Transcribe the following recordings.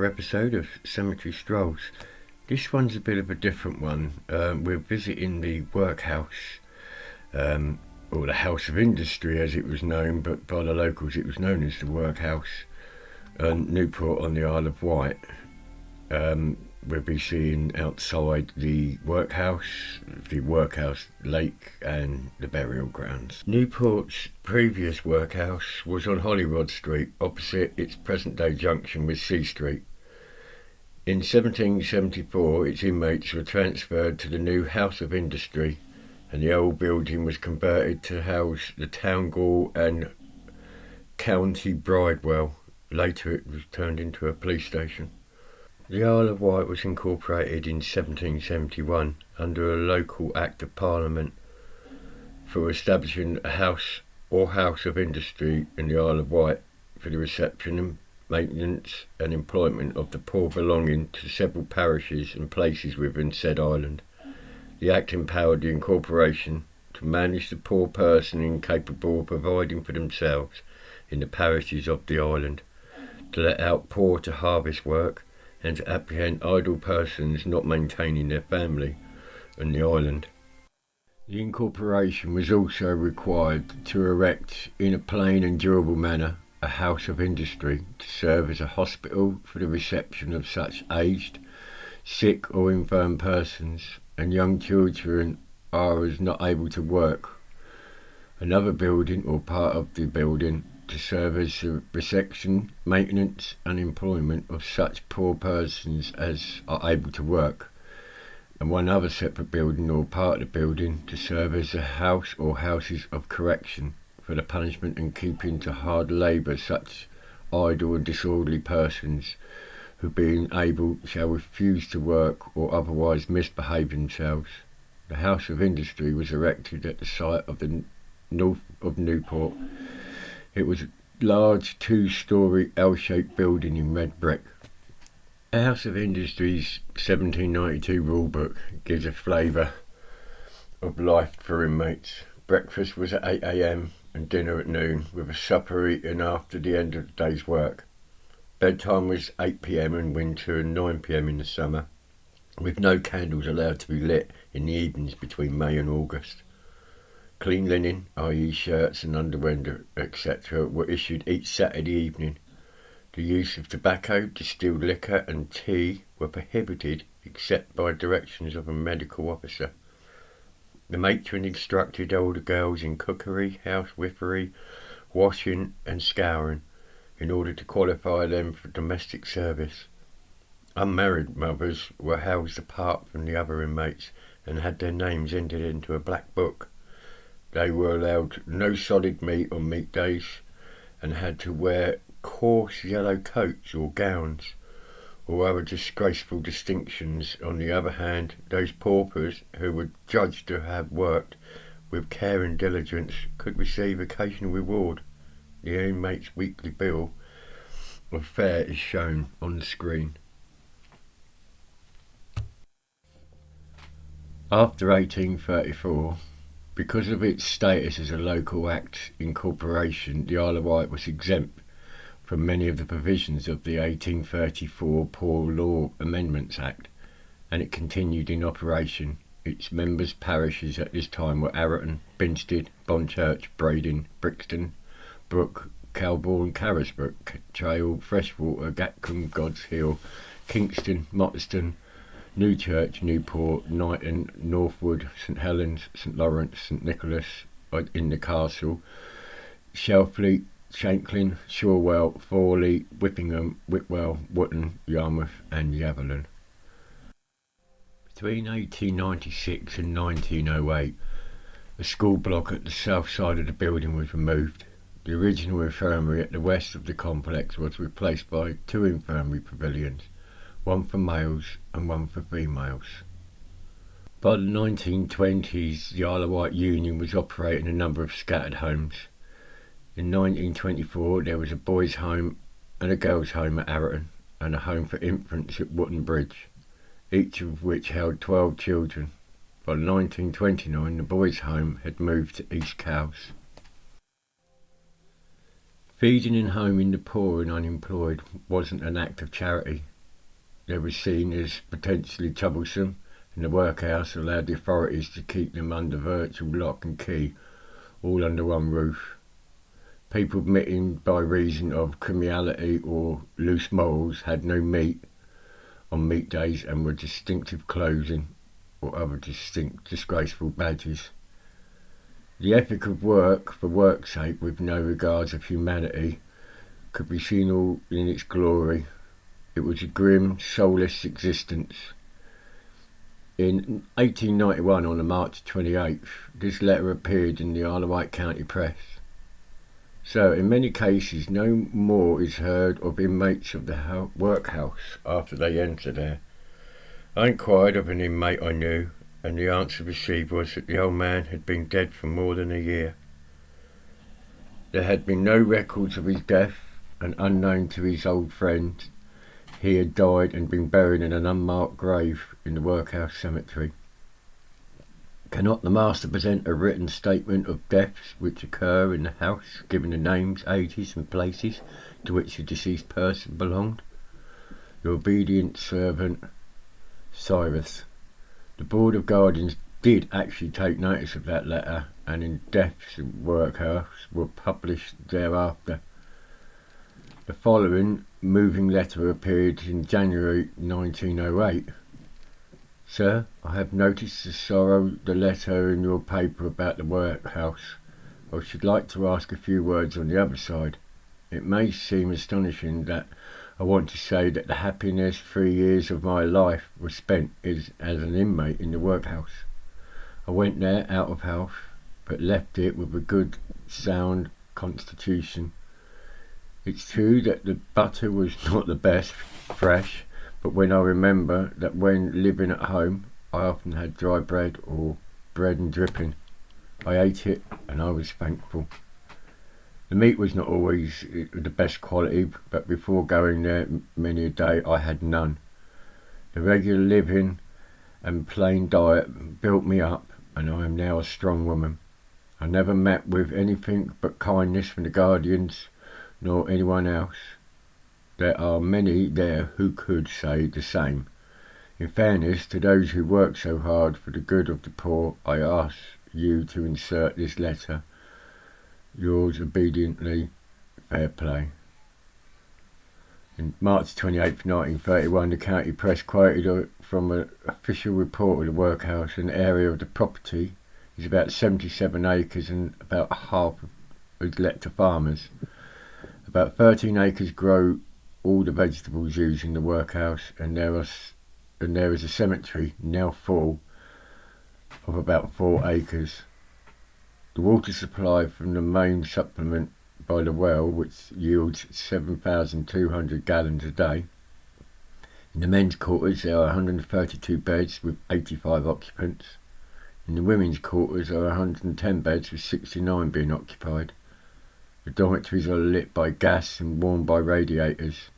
another episode of Cemetery Strolls. This one's a bit of a different one. We're visiting the Workhouse, or the House of Industry as it was known, but by the locals it was known as the Workhouse, Newport on the Isle of Wight. We'll be seeing outside the Workhouse Lake and the burial grounds. Newport's previous workhouse was on Hollywood Street, opposite its present-day junction with C Street. In 1774, its inmates were transferred to the new House of Industry, and the old building was converted to house the Town Hall and County Bridewell. Later it was turned into a police station. The Isle of Wight was incorporated in 1771 under a local Act of Parliament for establishing a house or House of Industry in the Isle of Wight for the reception and maintenance and employment of the poor belonging to several parishes and places within said island. The Act empowered the incorporation to manage the poor person incapable of providing for themselves in the parishes of the island, to let out poor to harvest work, and to apprehend idle persons not maintaining their family on the island. The incorporation was also required to erect, in a plain and durable manner, a house of industry to serve as a hospital for the reception of such aged, sick or infirm persons, and young children as not able to work. Another building or part of the building to serve as the reception, maintenance and employment of such poor persons as are able to work, and one other separate building or part of the building to serve as a house or houses of correction for the punishment and keeping to hard labour such idle and disorderly persons who, being able, shall refuse to work or otherwise misbehave themselves. The House of Industry was erected at the site of the north of Newport. It was a large two-storey L-shaped building in red brick. The House of Industry's 1792 rulebook gives a flavour of life for inmates. Breakfast was at 8 a.m. and dinner at noon, with a supper eaten after the end of the day's work. Bedtime was 8 p.m. in winter and 9 p.m. in the summer, with no candles allowed to be lit in the evenings between May and August. Clean linen, i.e. shirts and underwear, etc., were issued each Saturday evening. The use of tobacco, distilled liquor and tea were prohibited except by directions of a medical officer. The matron instructed older girls in cookery, housewifery, washing and scouring in order to qualify them for domestic service. Unmarried mothers were housed apart from the other inmates and had their names entered into a black book. They were allowed no solid meat on meat days and had to wear coarse yellow coats or gowns or other disgraceful distinctions. On the other hand, those paupers who were judged to have worked with care and diligence could receive occasional reward. The inmate's weekly bill of fare is shown on the screen. After 1834, because of its status as a local act incorporation, the Isle of Wight was exempt from many of the provisions of the 1834 Poor Law Amendments Act, and it continued in operation. Its members' parishes at this time were Arreton, Binstead, Bonchurch, Brading, Brixton, Brook, Calbourne, Carisbrooke, Trail, Freshwater, Gatcombe, God's Hill, Kingston, Motterston, Newchurch, Newport, Knighton, Northwood, St Helens, St Lawrence, St Nicholas in the Castle, Shelfleet, Shanklin, Shorewell, Fawley, Whippingham, Whitwell, Wootton, Yarmouth and Yaverland. Between 1896 and 1908, a school block at the south side of the building was removed. The original infirmary at the west of the complex was replaced by two infirmary pavilions, one for males and one for females. By the 1920s, the Isle of Wight Union was operating a number of scattered homes. In 1924, there was a boys' home and a girls' home at Arreton, and a home for infants at Wootton Bridge, each of which held 12 children. By 1929, the boys' home had moved to East Cowes. Feeding and homing the poor and unemployed wasn't an act of charity. they were seen as potentially troublesome, and the workhouse allowed the authorities to keep them under virtual lock and key, all under one roof. People admitting by reason of criminality or loose morals had no meat on meat days and were distinctive clothing or other disgraceful badges. The ethic of work for work's sake, with no regards of humanity, could be seen all in its glory. It was a grim, soulless existence. In 1891, on March 28th, this letter appeared in the Isle of Wight County Press. So, in many cases, no more is heard of inmates of the workhouse after they enter there. I inquired of an inmate I knew, and the answer received was that the old man had been dead for more than a year. There had been no records of his death, and unknown to his old friends, he had died and been buried in an unmarked grave in the workhouse cemetery. Cannot the master present a written statement of deaths which occur in the house, giving the names, ages and places to which the deceased person belonged? Your obedient servant, Cyrus. The Board of Guardians did actually take notice of that letter, and in Deaths in Workhouse were published thereafter. The following moving letter appeared in January 1908. Sir, I have noticed the sorrow the letter in your paper about the workhouse. I should like to ask a few words on the other side. It may seem astonishing that I want to say that the happiness 3 years of my life was spent as an inmate in the workhouse. I went there out of health, but left it with a good, sound constitution. It's true that the butter was not the best, fresh, but when I remember that when living at home, I often had dry bread or bread and dripping. I ate it, and I was thankful. The meat was not always the best quality, but before going there many a day I had none. The regular living and plain diet built me up, and I am now a strong woman. I never met with anything but kindness from the guardians, nor anyone else. There are many there who could say the same. In fairness to those who work so hard for the good of the poor, I ask you to insert this letter. Yours obediently, Fair Play. In March 28, 1931, the county press quoted from an official report of the workhouse: an area of the property is about 77 acres and about half is let to farmers. About 13 acres grow all the vegetables used in the workhouse, and there is a cemetery, now full, of about 4 acres. The water supply from the main supplement by the well, which yields 7,200 gallons a day. In the men's quarters there are 132 beds with 85 occupants. In the women's quarters are 110 beds with 69 being occupied. The dormitories are lit by gas and warmed by radiators.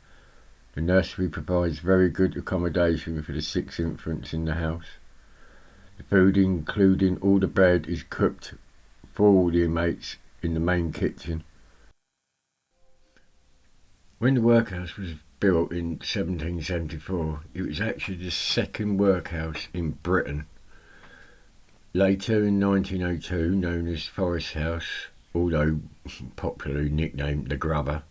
The nursery provides very good accommodation for the 6 infants in the house. The food, including all the bread, is cooked for all the inmates in the main kitchen. When the workhouse was built in 1774, it was actually the second workhouse in Britain. Later in 1902, known as Forest House, although popularly nicknamed the Grubber,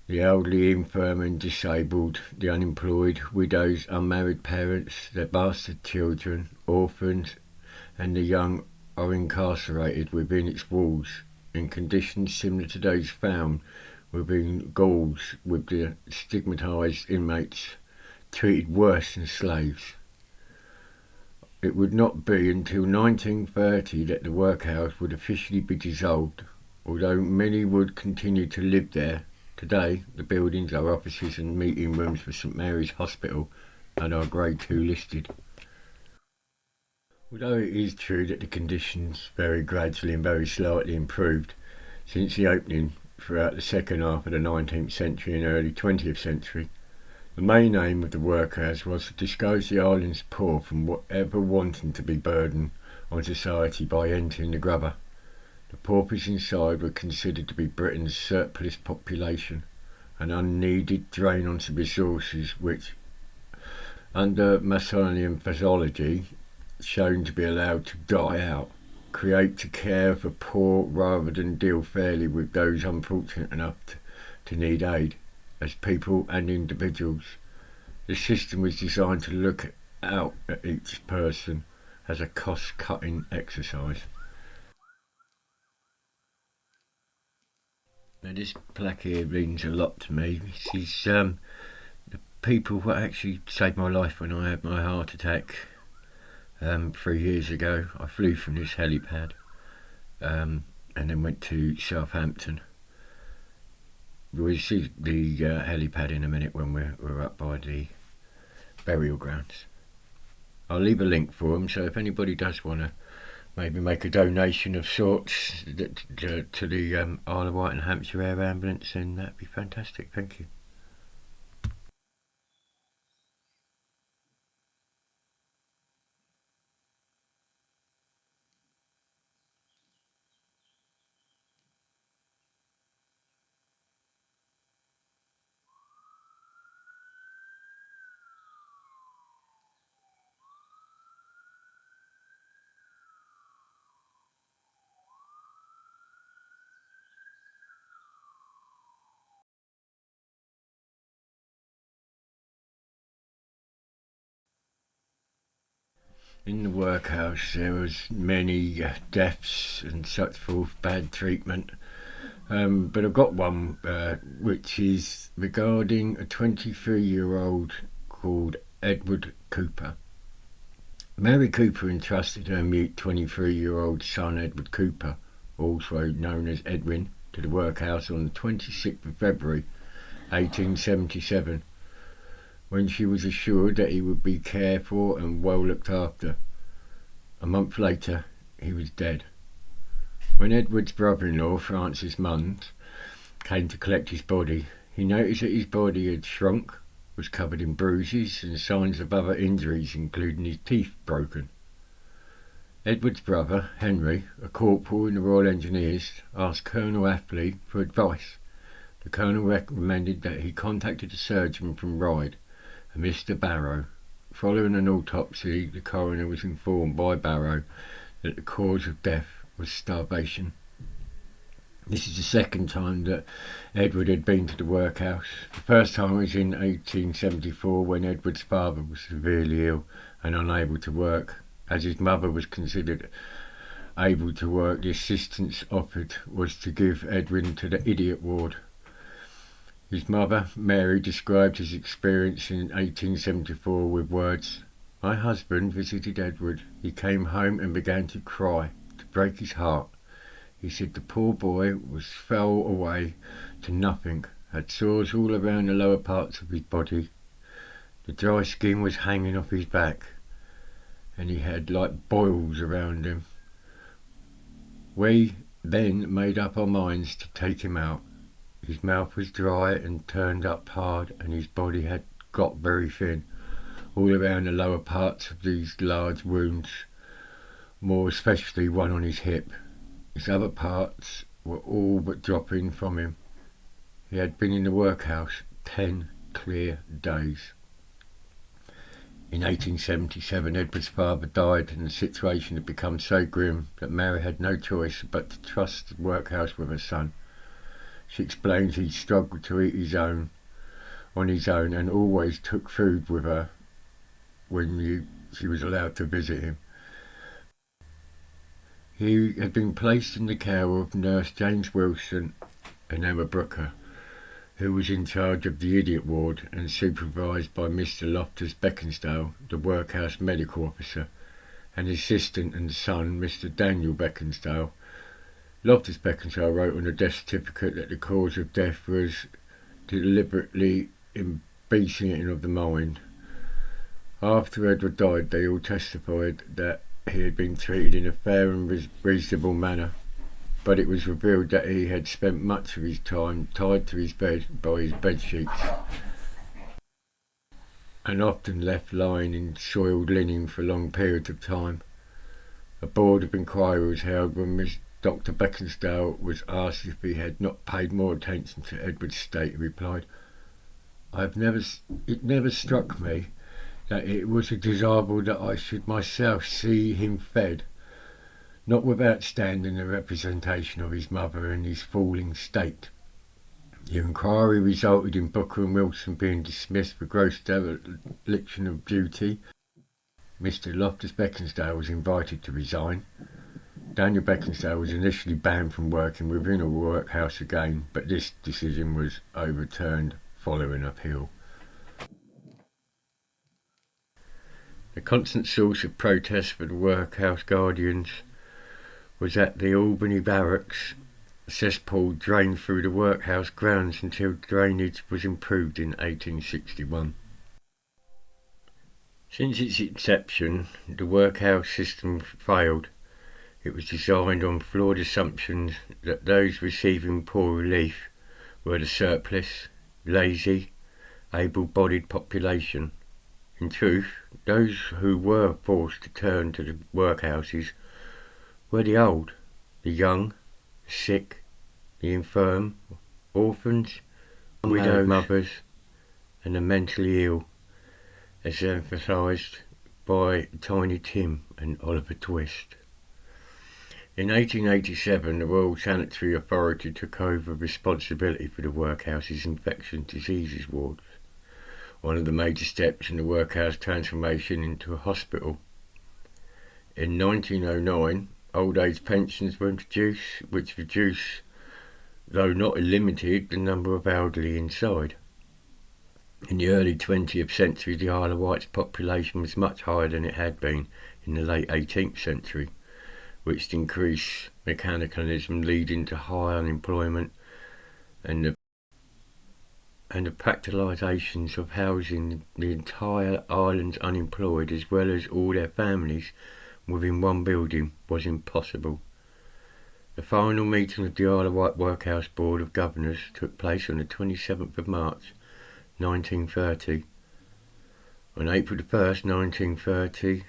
the elderly, infirm and disabled, the unemployed, widows, unmarried parents, their bastard children, orphans and the young are incarcerated within its walls in conditions similar to those found within ghouls, with the stigmatised inmates treated worse than slaves. It would not be until 1930 that the workhouse would officially be dissolved, although many would continue to live there. Today, the buildings are offices and meeting rooms for St Mary's Hospital and are Grade 2 listed. Although it is true that the conditions very gradually and very slightly improved since the opening throughout the second half of the 19th century and early 20th century, the main aim of the workhouse was to discourage the island's poor from whatever wanting to be burdened on society by entering the Grubber. The paupers inside were considered to be Britain's surplus population, an unneeded drain on some resources which, under Masonian pathology, shown to be allowed to die out, create to care for poor rather than deal fairly with those unfortunate enough to need aid, as people and individuals. The system was designed to look out at each person as a cost-cutting exercise. Now this plaque here means a lot to me. This is the people who actually saved my life when I had my heart attack 3 years ago. I flew from this helipad and then went to Southampton. We'll see the helipad in a minute when we're up by the burial grounds. I'll leave a link for them, so if anybody does want to maybe make a donation of sorts to the Isle of Wight and Hampshire Air Ambulance, then that'd be fantastic. Thank you. In the workhouse there was many deaths and such forth, bad treatment, but I've got one which is regarding a 23-year-old called Edward Cooper. Mary Cooper entrusted her mute 23-year-old son Edward Cooper, also known as Edwin, to the workhouse on the 26th of February 1877. When she was assured that he would be cared for and well looked after. A month later, he was dead. When Edward's brother-in-law, Francis Munns, came to collect his body, he noticed that his body had shrunk, was covered in bruises and signs of other injuries, including his teeth broken. Edward's brother, Henry, a corporal in the Royal Engineers, asked Colonel Athley for advice. The colonel recommended that he contacted a surgeon from Ryde, a Mr. Barrow. Following an autopsy, the coroner was informed by Barrow that the cause of death was starvation. This is the second time that Edward had been to the workhouse. The first time was in 1874 when Edward's father was severely ill and unable to work. As his mother was considered able to work, the assistance offered was to give Edwin to the idiot ward. His mother, Mary, described his experience in 1874 with words, "My husband visited Edward. He came home and began to cry, to break his heart. He said the poor boy fell away to nothing, had sores all around the lower parts of his body. The dry skin was hanging off his back, and he had like boils around him. We then made up our minds to take him out. His mouth was dry and turned up hard, and his body had got very thin, all around the lower parts of these large wounds, more especially one on his hip. His other parts were all but dropping from him. He had been in the workhouse 10 clear days." In 1877, Edward's father died, and the situation had become so grim that Mary had no choice but to trust the workhouse with her son. She explains he struggled to eat on his own and always took food with her when she was allowed to visit him. He had been placed in the care of Nurse James Wilson and Emma Brooker, who was in charge of the idiot ward and supervised by Mr. Loftus Beaconsdale, the workhouse medical officer, and his assistant and son, Mr. Daniel Beaconsdale. Loftus Beaconsdale wrote on the death certificate that the cause of death was deliberately embeasing of the mind. After Edward died, they all testified that he had been treated in a fair and reasonable manner, but it was revealed that he had spent much of his time tied to his bed by his bed sheets and often left lying in soiled linen for long periods of time. A board of inquiry was held when Dr. Beaconsdale was asked if he had not paid more attention to Edward's state. He replied, "It never struck me that it was desirable that I should myself see him fed, notwithstanding the representation of his mother and his falling state. The inquiry resulted in Booker and Wilson being dismissed for gross dereliction of duty. Mr. Loftus Beaconsdale was invited to resign. Daniel Beaconsdale was initially banned from working within a workhouse again, but this decision was overturned following appeal. The constant source of protest for the workhouse guardians was at the Albany Barracks. A cesspool drained through the workhouse grounds until drainage was improved in 1861. Since its inception, the workhouse system failed. It was designed on flawed assumptions that those receiving poor relief were the surplus, lazy, able-bodied population. In truth, those who were forced to turn to the workhouses were the old, the young, the sick, the infirm, orphans, widowed mothers, and the mentally ill, as emphasised by Tiny Tim and Oliver Twist. In 1887, the Royal Sanitary Authority took over responsibility for the workhouse's infectious diseases wards, one of the major steps in the workhouse transformation into a hospital. In 1909, old age pensions were introduced, which reduced, though not eliminated, the number of elderly inside. In the early 20th century, the Isle of Wight's population was much higher than it had been in the late 18th century, which increased mechanicalism, leading to high unemployment and the practicalisations of housing the entire island's unemployed as well as all their families within one building was impossible. The final meeting of the Isle of Wight Workhouse Board of Governors took place on the 27th of March 1930. On April the 1st, 1930,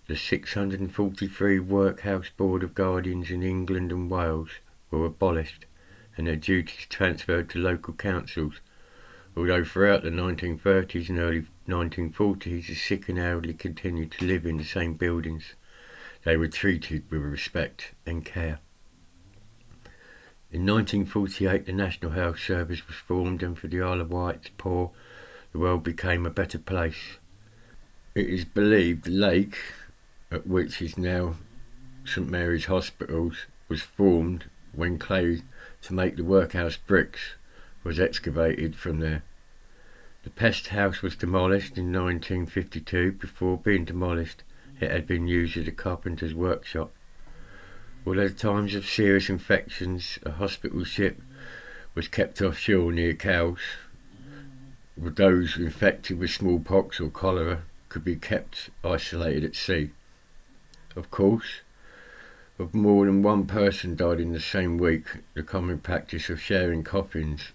the 643 Workhouse Board of Guardians in England and Wales were abolished and their duties transferred to local councils, although throughout the 1930s and early 1940s the sick and elderly continued to live in the same buildings. They were treated with respect and care. In 1948 the National Health Service was formed, and for the Isle of Wight's poor the world became a better place. It is believed the lake, at which is now St Mary's Hospitals, was formed when clay to make the workhouse bricks was excavated from there. The pest house was demolished in 1952. Before being demolished, it had been used as a carpenter's workshop. Although at times of serious infections, a hospital ship was kept offshore near Cowes. Those infected with smallpox or cholera could be kept isolated at sea. Of course, if more than one person died in the same week, the common practice of sharing coffins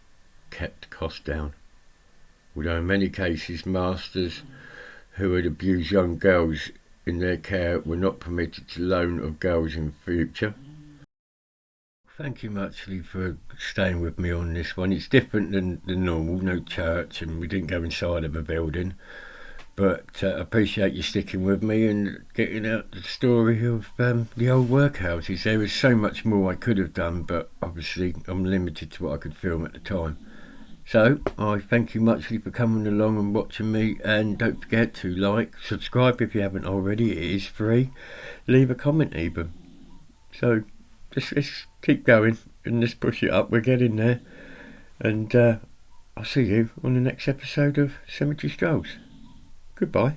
kept costs down. Although in many cases masters who had abused young girls in their care were not permitted to loan of girls in future. Thank you muchly for staying with me on this one. It's different than normal, no church, and we didn't go inside of a building. But I appreciate you sticking with me and getting out the story of the old workhouses. There was so much more I could have done, but obviously I'm limited to what I could film at the time. So I thank you muchly for coming along and watching me, and don't forget to like, subscribe if you haven't already. It is free. Leave a comment even. So let's keep going and let's push it up. We're getting there, and I'll see you on the next episode of Cemetery Strolls. Goodbye.